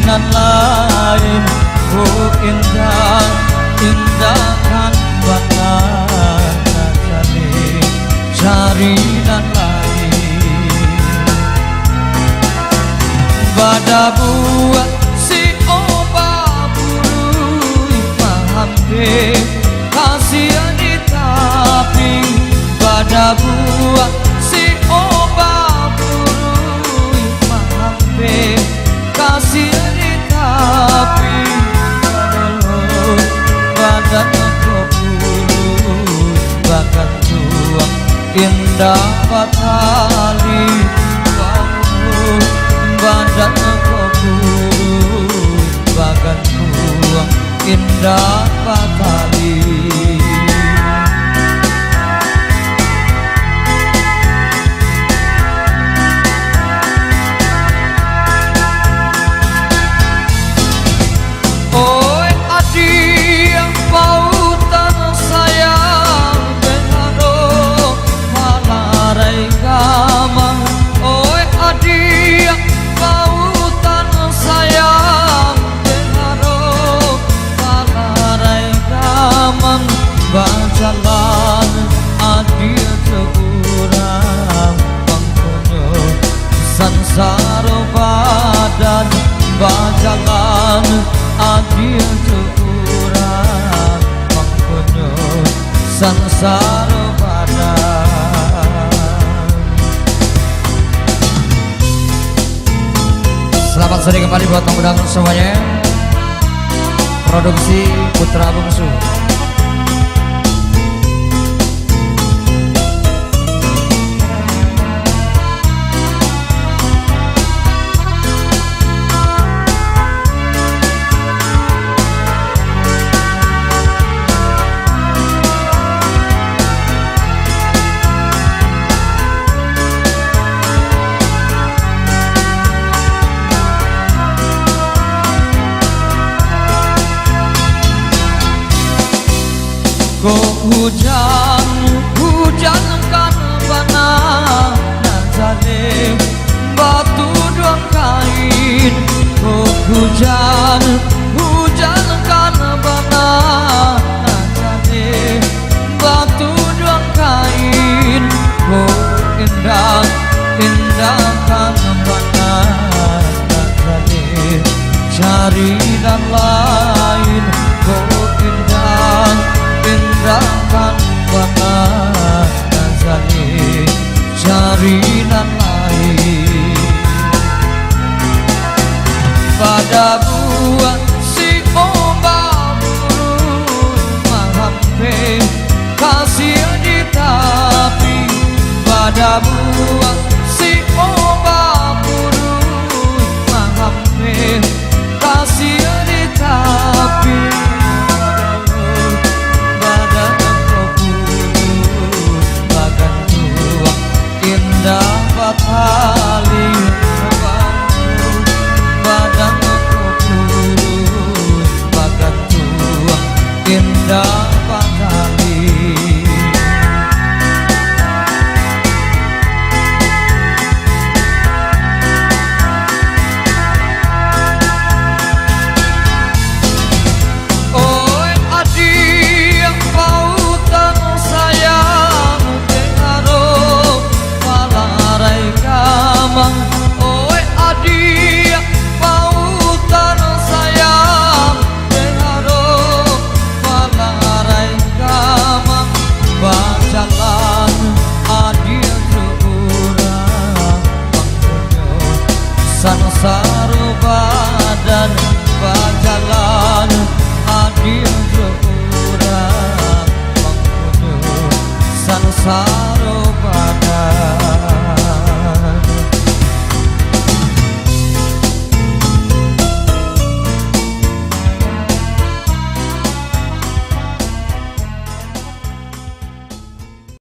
nan lain. Oh indah, indah kan banget rasane cari nan lain. Pada buat si oba buru paham deh kasihan di tapi. Pada buat si oba buru paham deh kasihan di tapi. Badan keburu bahkan tuang indah batali. Badan keburu bahkan tuang indah batali. Bajalan adil seorang pangkono sansaro badan. Bajalan adil seorang pangkono sansaro badan. Selamat sore kembali buat tamu-tamu semuanya. Produksi Putra Bungsu. Kok hujan, hujan kan banana jale batu dua kain. Kok hujan, hujan kan banana jale batu dua kain. Kok indah, indah kan banana jale cari dan lain. Kok indah, indah kan banget rasane cari nan lain. Pada buat si oba buru mahampe kasih di tapi. Pada buat si oba buru mahampe kasih di tapi. Batali badan keburu bahkan tuang indah batali. Oi adik pautan sayang denaro palarai kamang. Oi adik pautan sayang denaro palarai kamang. Bajalan adil seorang pangkono sansaro badan. Bajalan adil seorang pangkono sansaro